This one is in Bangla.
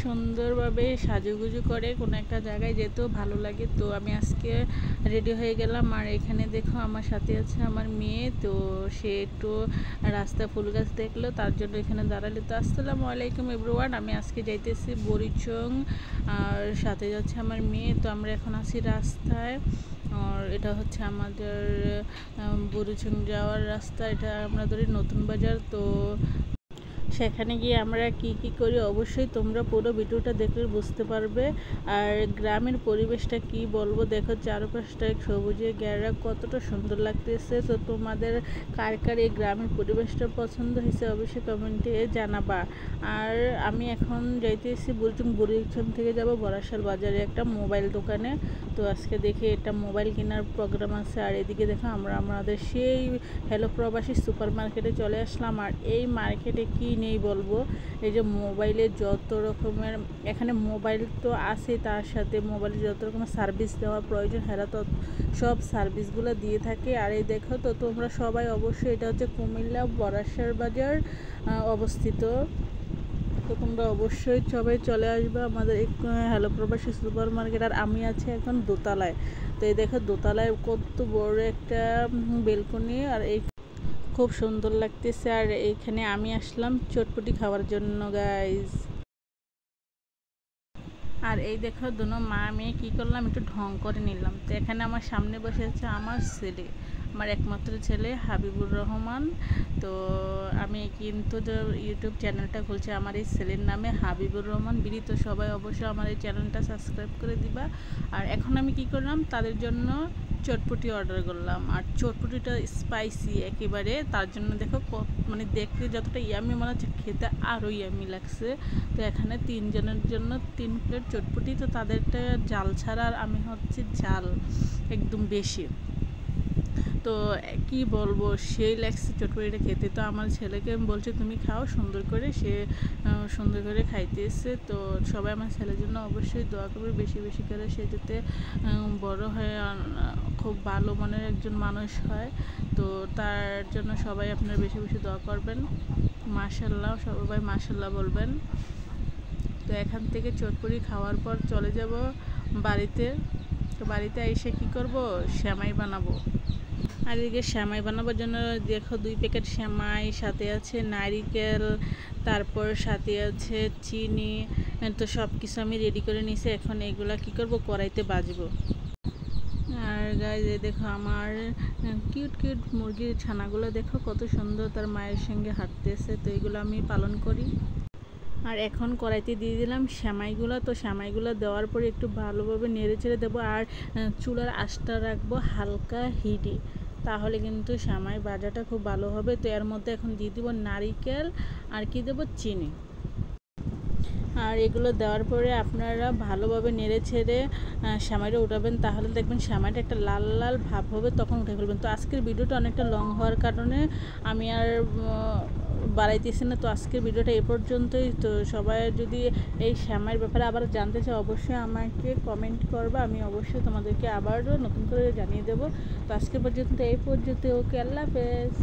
সুন্দরভাবে সাজুগুজু করে কোনো একটা জায়গায় যেতেও ভালো লাগে। তো আমি আজকে রেডি হয়ে গেলাম। আর এখানে দেখো আমার সাথে আছে আমার মেয়ে। তো সে একটু রাস্তা ফুল গাছ দেখলো, তার জন্য এখানে দাঁড়ালে। তো আসসালামু আলাইকুম এভরিওয়ান, আমি আজকে যাইতেছি বরিচং আর সাথে যাচ্ছে আমার মেয়ে। তো আমরা এখন আছি রাস্তায়, আর এটা হচ্ছে আমাদের বরিচং যাওয়ার রাস্তা। এটা আমরা ধরি নতুন বাজার। তো সেখানে গিয়ে আমরা কি কি করি অবশ্যই তোমরা পুরো ভিডিওটা দেখলে বুঝতে পারবে। আর গ্রামের পরিবেশটা কি বলবো, দেখো চারপাশটা সবুজে ঘেরা, কতটা সুন্দর লাগতেছে। তো তোমাদের কার কার এই গ্রামের পরিবেশটা পছন্দ হয়েছে অবশ্যই কমেন্টে জানাবা। আর আমি এখন যাইতেছি বরিচং থেকে যাব বরাশাল বাজারে একটা মোবাইল দোকানে। তো আজকে দেখি এটা মোবাইল কেনার প্রোগ্রাম আছে। আর এদিকে দেখো আমরা আমাদের সেই হ্যালো প্রবাসী সুপার মার্কেটে চলে আসলাম। আর এই মার্কেটে কি নেই বলবো, এই যে মোবাইলের যত রকমের, এখানে মোবাইল তো আছে, তার সাথে মোবাইলের যত রকমের সার্ভিস দেওয়া প্রয়োজন হেরা তো সব সার্ভিসগুলো দিয়ে থাকে। আর এই দেখো তো তোমরা সবাই অবশ্যই, এটা হচ্ছে কুমিল্লা বরাশাল বাজার অবস্থিত। তো তোমরা অবশ্যই সবাই চলে আসবে আমাদের এই হ্যালো প্রবাসী সুপার মার্কেট। আর আমি আছি এখন দোতলায়। তো এই দেখো দোতলায় কত বড় একটা বেলকনি, আর এই খুব সুন্দর লাগতেছে। আর এইখানে আমি আসলাম চটপটি খাওয়ার জন্য গাইজ। আর এই দেখো দুনো মা মেয়ে কী করলাম, একটু ঢং করে নিলাম। তো এখানে আমার সামনে বসে আছে আমার ছেলে, আমার একমাত্র ছেলে হাবিবুর রহমান। তো আমি কিন্তু ইউটিউব চ্যানেলটা খুলছি আমার এই ছেলের নামে, হাবিবুর রহমান বিডি। তো সবাই অবশ্যই আমার এই চ্যানেলটা সাবস্ক্রাইব করে দিবা। আর এখন আমি কি করলাম, তাদের জন্য চটপটি অর্ডার করলাম। আর চটপটিটা স্পাইসি একেবারে, তার জন্য দেখো মানে দেখতে যতটা ইয়ামি মনে হচ্ছে, খেতে আরও ইয়ামি লাগছে। তো এখানে 3 জনের জন্য 3 প্লেট চটপটি। তো তাদেরটা জাল ছাড়া, আর আমি হচ্ছে জাল একদম বেশি। তো কি বলবো, সেই লাগছে চটপটিটা খেতে। তো আমার ছেলেকে আমি বলছি তুমি খাও সুন্দর করে, সে সুন্দর করে খাইতেছে। তো সবাই আমার ছেলের জন্য অবশ্যই দোয়া করবে, বেশি বেশি করে সে যাতে বড় হয়ে খুব ভালো মনের একজন মানুষ হয়। তো তার জন্য সবাই আপনারা বেশি বেশি দোয়া করবেন। মাশাআল্লাহ, সবাই মাশাআল্লাহ বলবেন। তো এখান থেকে চটপটি খাওয়ার পর চলে যাব বাড়িতে। তো বাড়িতে এসে কি করব, সেমাই বানাবো। আর এদিকে সেমাই বানাবার জন্য দেখো 2 প্যাকেট সেমাই, সাথে আছে নারিকেল, তারপর সাথে আছে চিনি। তো সব কিছু আমি রেডি করে নিয়েছি। এখন এগুলা কি করব, কড়াইতে ভাজবো। আর গাইজ দেখো আমার কিউট কিউট মুরগির ছানাগুলো দেখো কত সুন্দর তার মায়ের সঙ্গে হাঁটতেছে। তো এগুলো আমি পালন করি। আর এখন কড়াইতে দিয়ে দিলাম সেমাইগুলো। তো সেমাইগুলো দেওয়ার পরে একটু ভালোভাবে নেড়ে চেড়ে দেবো। আর চুলার আঁচটা রাখবো হালকা হিটে, তাহলে কিন্তু সেমাই ভাজাটা খুব ভালো হবে। তো এর মধ্যে এখন দিয়ে দিব নারিকেল, আর কি দেবো, চিনি। আর এগুলো দেওয়ার পরে আপনারা ভালোভাবে নেড়ে ছেড়ে সেমাইটা উঠাবেন, তাহলে দেখবেন সেমাইটা একটা লাল লাল ভাব হবে, তখন উঠে ফেলবেন। তো আজকের ভিডিওটা অনেকটা লং হওয়ার কারণে আমি আর বাড়াইতেছি না। তো আজকের ভিডিওটা এ পর্যন্তই। তো সবাই যদি এই সেমাইয়ের ব্যাপারে আবার জানতে চাও অবশ্যই আমাকে কমেন্ট করবা, আমি অবশ্যই তোমাদেরকে আবারও নতুন করে জানিয়ে দেবো। তো আজকের পর্যন্ত এই পর্যন্ত, ওকে, আল্লাহ হাফেজ।